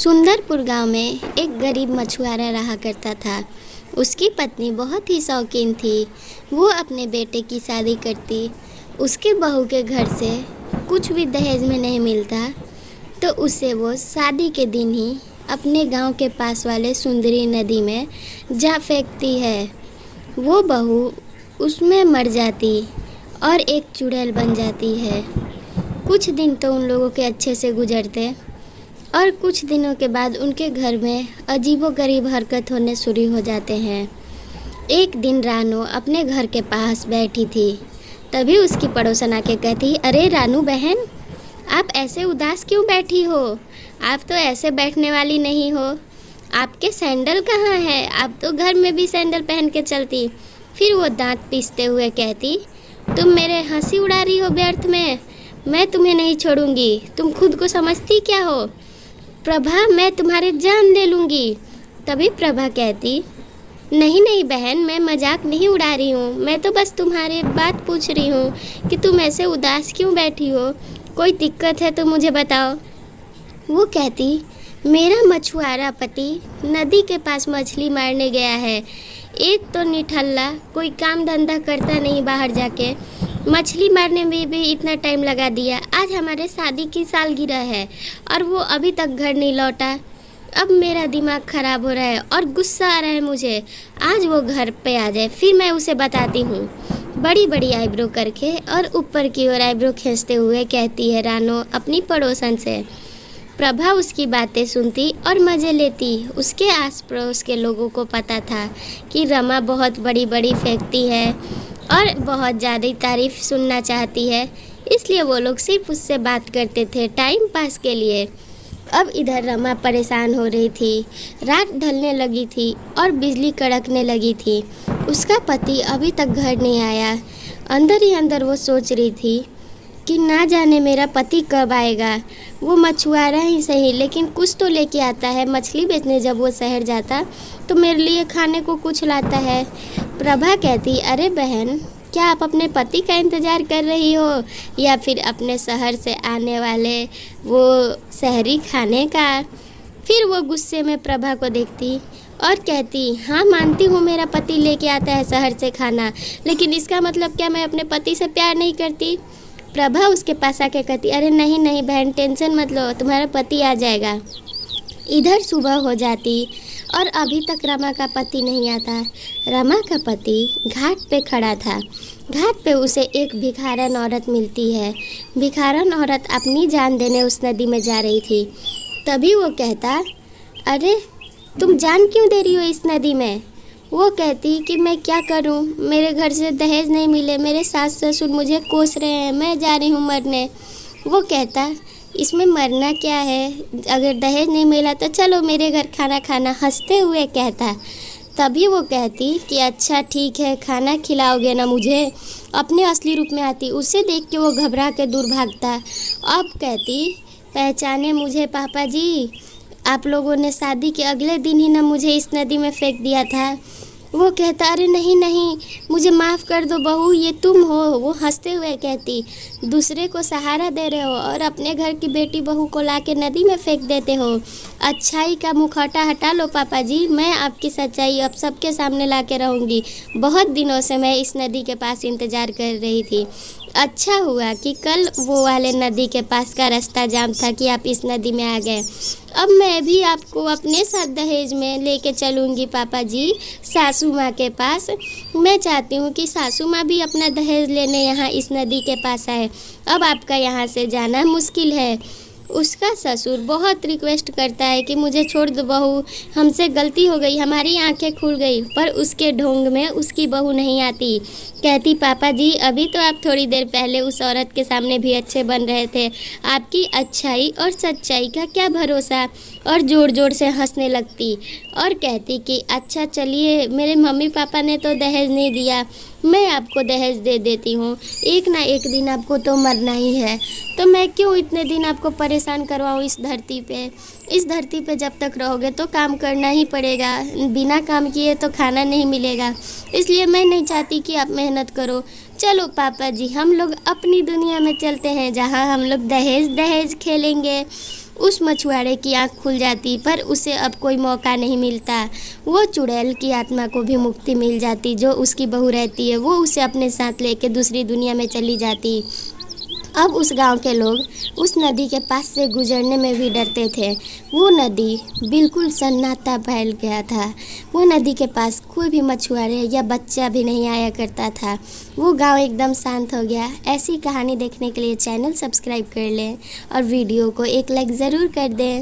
सुंदरपुर गांव में एक गरीब मछुआरा रहा करता था। उसकी पत्नी बहुत ही शौकीन थी। वो अपने बेटे की शादी करती। उसके बहू के घर से कुछ भी दहेज में नहीं मिलता, तो उसे वो शादी के दिन ही अपने गांव के पास वाले सुंदरी नदी में जा फेंकती है। वो बहू उसमें मर जाती और एक चुड़ैल बन जाती है। कुछ दिन तो उन लोगों के अच्छे से गुजरते और कुछ दिनों के बाद उनके घर में अजीबोगरीब हरकत होने शुरू हो जाते हैं। एक दिन रानू अपने घर के पास बैठी थी, तभी उसकी पड़ोसन आके कहती, अरे रानू बहन, आप ऐसे उदास क्यों बैठी हो? आप तो ऐसे बैठने वाली नहीं हो। आपके सैंडल कहाँ है? आप तो घर में भी सैंडल पहन के चलती। फिर वो दांत पीसते हुए कहती, तुम मेरे हंसी उड़ा रही हो व्यर्थ में। मैं तुम्हें नहीं छोड़ूंगी। तुम खुद को समझती क्या हो? प्रभा, मैं तुम्हारे जान ले लूँगी। तभी प्रभा कहती, नहीं नहीं बहन, मैं मजाक नहीं उड़ा रही हूँ। मैं तो बस तुम्हारे बात पूछ रही हूँ कि तुम ऐसे उदास क्यों बैठी हो। कोई दिक्कत है तो मुझे बताओ। वो कहती, मेरा मछुआरा पति नदी के पास मछली मारने गया है। एक तो निठल्ला, कोई काम धंधा करता नहीं, बाहर जाके मछली मारने में भी इतना टाइम लगा दिया। आज हमारे शादी की सालगिरह है और वो अभी तक घर नहीं लौटा। अब मेरा दिमाग ख़राब हो रहा है और गुस्सा आ रहा है मुझे। आज वो घर पे आ जाए, फिर मैं उसे बताती हूँ। बड़ी बड़ी आईब्रो करके और ऊपर की ओर आईब्रो खींचते हुए कहती है रानू अपनी पड़ोसन से। प्रभा उसकी बातें सुनती और मज़े लेती। उसके आस पड़ोस के लोगों को पता था कि रमा बहुत बड़ी बड़ी फेंकती है और बहुत ज़्यादा तारीफ़ सुनना चाहती है, इसलिए वो लोग सिर्फ उससे बात करते थे टाइम पास के लिए। अब इधर रमा परेशान हो रही थी। रात ढलने लगी थी और बिजली कड़कने लगी थी। उसका पति अभी तक घर नहीं आया। अंदर ही अंदर वो सोच रही थी कि ना जाने मेरा पति कब आएगा। वो मछुआरा ही सही, लेकिन कुछ तो लेके आता है। मछली बेचने जब वो शहर जाता तो मेरे लिए खाने को कुछ लाता है। प्रभा कहती, अरे बहन, क्या आप अपने पति का इंतज़ार कर रही हो या फिर अपने शहर से आने वाले वो शहरी खाने का? फिर वो गुस्से में प्रभा को देखती और कहती, हाँ मानती हूँ मेरा पति लेके आता है शहर से खाना, लेकिन इसका मतलब क्या मैं अपने पति से प्यार नहीं करती? प्रभा उसके पास आके कहती, अरे नहीं नहीं बहन, टेंशन मत लो, तुम्हारा पति आ जाएगा। इधर सुबह हो जाती और अभी तक रमा का पति नहीं आता। रमा का पति घाट पे खड़ा था। घाट पे उसे एक भिखारन औरत मिलती है। भिखारन औरत अपनी जान देने उस नदी में जा रही थी। तभी वो कहता, अरे तुम जान क्यों दे रही हो इस नदी में? वो कहती कि मैं क्या करूं, मेरे घर से दहेज नहीं मिले, मेरे सास ससुर मुझे कोस रहे हैं, मैं जा रही हूं मरने। वो कहता, इसमें मरना क्या है? अगर दहेज नहीं मिला तो चलो मेरे घर खाना खाना, हंसते हुए कहता। तभी वो कहती कि अच्छा ठीक है, खाना खिलाओगे ना मुझे? अपने असली रूप में आती। उसे देख के वो घबरा के दूर भागता। अब कहती, पहचाने मुझे पापा जी? आप लोगों ने शादी के अगले दिन ही ना मुझे इस नदी में फेंक दिया था। वो कहता, अरे नहीं नहीं, मुझे माफ़ कर दो बहू, ये तुम हो? वो हंसते हुए कहती, दूसरे को सहारा दे रहे हो और अपने घर की बेटी बहू को लाके नदी में फेंक देते हो। अच्छाई का मुखौटा हटा लो पापा जी, मैं आपकी सच्चाई अब सबके सामने लाके रहूँगी। बहुत दिनों से मैं इस नदी के पास इंतज़ार कर रही थी। अच्छा हुआ कि कल वो वाले नदी के पास का रास्ता जाम था कि आप इस नदी में आ गए। अब मैं भी आपको अपने साथ दहेज में लेके चलूँगी पापा जी, सासू माँ के पास। मैं चाहती हूँ कि सासू माँ भी अपना दहेज लेने यहाँ इस नदी के पास आए। अब आपका यहाँ से जाना मुश्किल है। उसका ससुर बहुत रिक्वेस्ट करता है कि मुझे छोड़ दो बहू, हमसे गलती हो गई, हमारी आंखें खुल गई। पर उसके ढोंग में उसकी बहू नहीं आती। कहती, पापा जी अभी तो आप थोड़ी देर पहले उस औरत के सामने भी अच्छे बन रहे थे, आपकी अच्छाई और सच्चाई का क्या भरोसा? और ज़ोर ज़ोर से हंसने लगती और कहती कि अच्छा चलिए, मेरे मम्मी पापा ने तो दहेज नहीं दिया, मैं आपको दहेज दे देती हूँ। एक ना एक दिन आपको तो मरना ही है, तो मैं क्यों इतने दिन आपको परेशान करवाऊँ इस धरती पे? इस धरती पे जब तक रहोगे तो काम करना ही पड़ेगा, बिना काम किए तो खाना नहीं मिलेगा। इसलिए मैं नहीं चाहती कि आप मेहनत करो। चलो पापा जी, हम लोग अपनी दुनिया में चलते हैं जहाँ हम लोग दहेज दहेज खेलेंगे। उस मछुआरे की आँख खुल जाती, पर उसे अब कोई मौका नहीं मिलता। वो चुड़ैल की आत्मा को भी मुक्ति मिल जाती। जो उसकी बहू रहती है वो उसे अपने साथ लेके दूसरी दुनिया में चली जाती। अब उस गांव के लोग उस नदी के पास से गुजरने में भी डरते थे। वो नदी बिल्कुल सन्नाटा फैल गया था। वो नदी के पास कोई भी मछुआरे या बच्चा भी नहीं आया करता था। वो गांव एकदम शांत हो गया। ऐसी कहानी देखने के लिए चैनल सब्सक्राइब कर लें और वीडियो को एक लाइक ज़रूर कर दें।